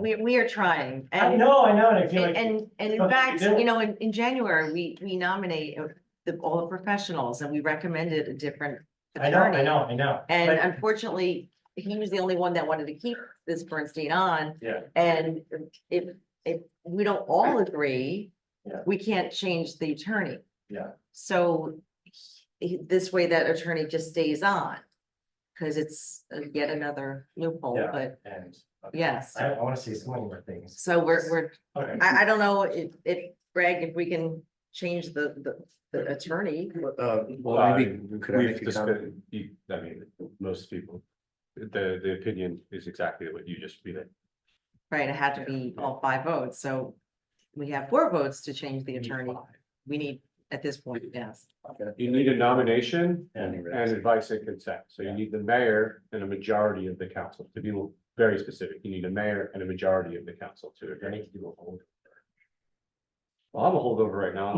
we are trying. I And, know, and I feel like. and in But fact, you do. you know, in January, we nominate all the professionals and we recommended a different I know, attorney. I know. And But- unfortunately, he was the only one that wanted to keep this Bernstein on. Yeah, And if we don't all agree, Yeah. we can't change the attorney. yeah. So this way that attorney just stays on. Cause it's yet another loophole, Yeah. but And. yes. I wanna see so many more things. So we're, Okay. I don't know if Greg, if we can change the attorney. Well, maybe could I we've make a just comment? I mean, most people, the opinion is exactly what you just read it. Right, it had to be all 5 votes, so we have 4 votes to change the attorney. We need, at this point, yes. You need a nomination And and advice and consent. So you need the mayor and a majority of the council. To be very specific, you need a mayor and a majority of the council to agree. Well, I'm a holdover right now.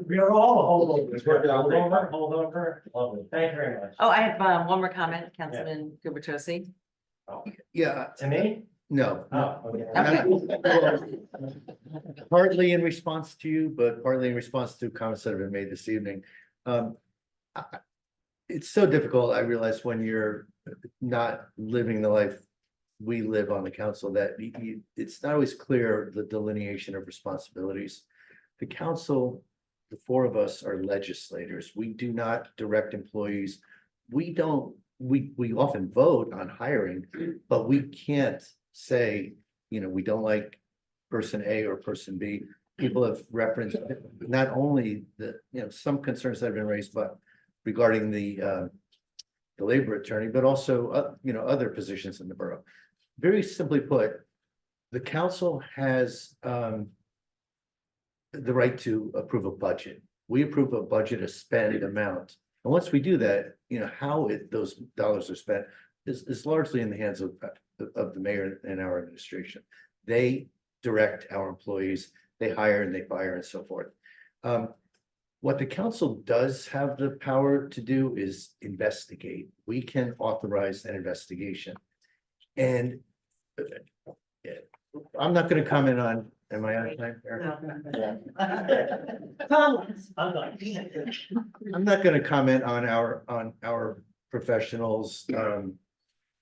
we are all holdovers. It's working out great. Holdover, lovely, thank you very much. Oh, I have one more comment, Councilman Gubertosi. Yeah, To me? no. Oh, okay. Okay. Partly in response to you, but partly in response to comments that have been made this evening. It's so difficult, I realize, when you're not living the life we live on the council, that it's not always clear the delineation of responsibilities. The council, the 4 of us are legislators. We do not direct employees. We often vote on hiring, but we can't say, you know, we don't like person A or person B. People have referenced not only some concerns that have been raised, but regarding the labor attorney, but also, other positions in the borough. Very simply put, the council has the right to approve a budget. We approve a budget, a spend amount. And once we do that, how those dollars are spent is largely in the hands of the mayor and our administration. They direct our employees, they hire and they fire and so forth. What the council does have the power to do is investigate. We can authorize an investigation. And I'm not going to comment on, am I out of time, Eric? I'm not going to comment on our professionals,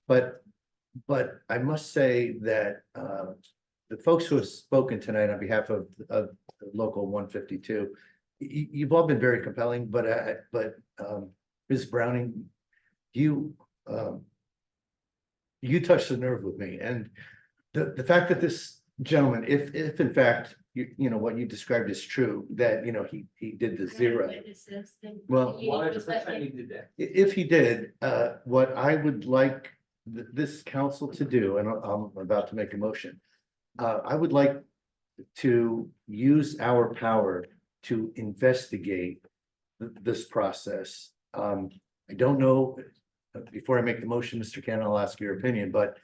but I must say that the folks who have spoken tonight on behalf of Local 152, you've all been very compelling, but Ms. Browning, you touched the nerve with me, and the fact that this gentleman, if in fact what you described is true, that he did the zero. Well, if he did, what I would like this council to do, and I'm about to make a motion, I would like to use our power to investigate this process. I don't know, before I make the motion, Mr. Cannon, I'll ask your opinion, but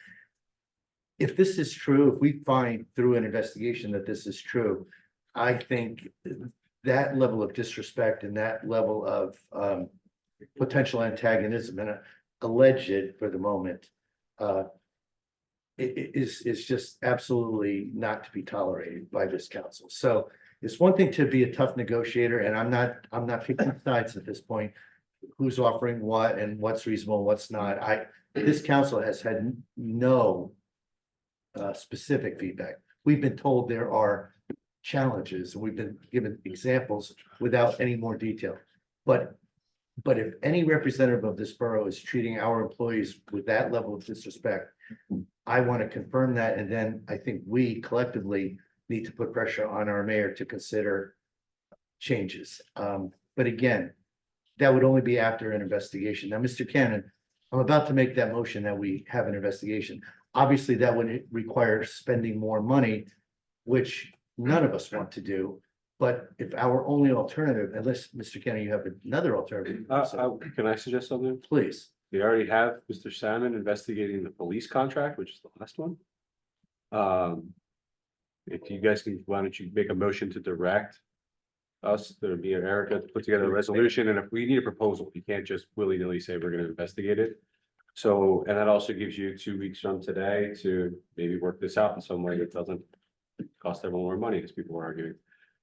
if this is true, if we find through an investigation that this is true, I think that level of disrespect and that level of potential antagonism, and alleged for the moment, it is just absolutely not to be tolerated by this council. So it's one thing to be a tough negotiator, and I'm not picking sides at this point, who's offering what and what's reasonable, and what's not. This council has had no specific feedback. We've been told there are challenges, and we've been given examples without any more detail. But if any representative of this borough is treating our employees with that level of disrespect, I want to confirm that, and then I think we collectively need to put pressure on our mayor to consider changes. But again, that would only be after an investigation. Now, Mr. Cannon, I'm about to make that motion that we have an investigation. Obviously, that would require spending more money, which none of us want to do. But if our only alternative, unless, Mr. Cannon, you have another alternative. Can I suggest something? Please. We already have Mr. Salmon investigating the police contract, which is the last one. If you guys can, why don't you make a motion to direct us, there be an Erica, to put together a resolution, and if we need a proposal, you can't just willy-nilly say we're gonna investigate it. So, and that also gives you 2 weeks from today to maybe work this out in some way that doesn't cost everyone more money, because people are arguing.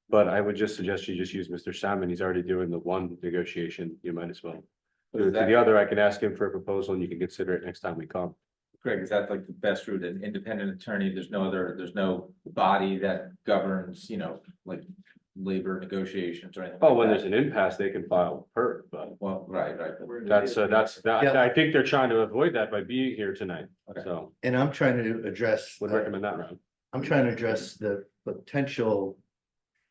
But I would just suggest you just use Mr. Salmon. He's already doing the one negotiation. You might as well. To the other, I can ask him for a proposal and you can consider it next time we come. Greg, is that like the best route, an independent attorney? There's no body that governs, like labor negotiations or anything? Oh, like when that? there's an impasse, they can file per, but Well, right. that's, Yeah. I think they're trying to avoid that by being here tonight. Okay. So And I'm trying to address, would recommend that route. I'm trying to address the potential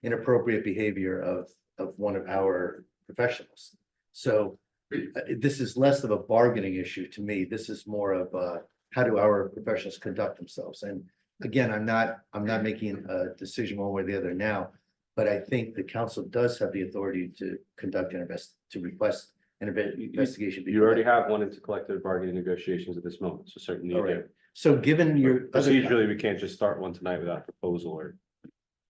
inappropriate behavior of one of our professionals. So this is less of a bargaining issue to me. This is more of how do our professionals conduct themselves? And again, I'm not making a decision one way or the other now, but I think the council does have the authority to conduct an request an investigation. You already have one into collective bargaining negotiations at this moment, so certainly you All do. right. So given your other, Procedurally, we can't just start one tonight without a proposal or.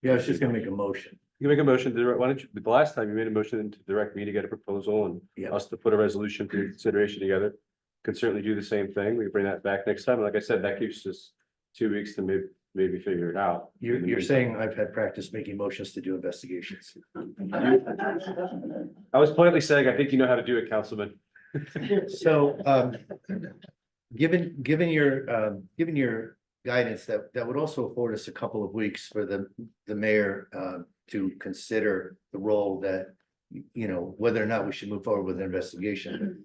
yeah, I was just gonna make a motion. You can make a motion to, why don't you, the last time you made a motion to direct me to get a proproposal and Yeah. us to put a resolution for your consideration together. Can certainly do the same thing. We can bring that back next time. And like I said, that gives us 2 weeks to maybe figure it out. You're saying I've had practice making motions to do investigations. I was politely saying, I think you know how to do it, Councilman. So, given your guidance, that would also afford us a couple of weeks for the mayor to consider the role that, whether or not we should move forward with an investigation.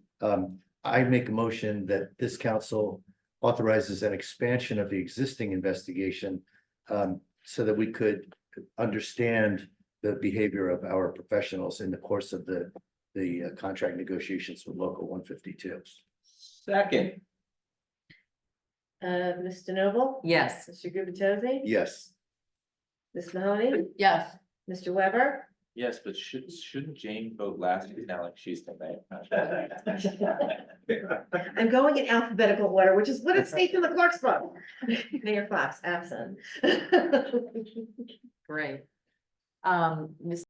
I make a motion that this council authorizes an expansion of the existing investigation so that we could understand the behavior of our professionals in the course of the contract negotiations with Local 152. Second, Mr. Noble? Yes. Mr. Gubatose? Yes. Ms. Mahoney? Yes. Mr. Weber? yes, but shouldn't Jane vote last? It's not like she's the mayor. I'm going in alphabetical order, which is what it states in the clerk's book. Mayor Fox, absent. Great. Ms.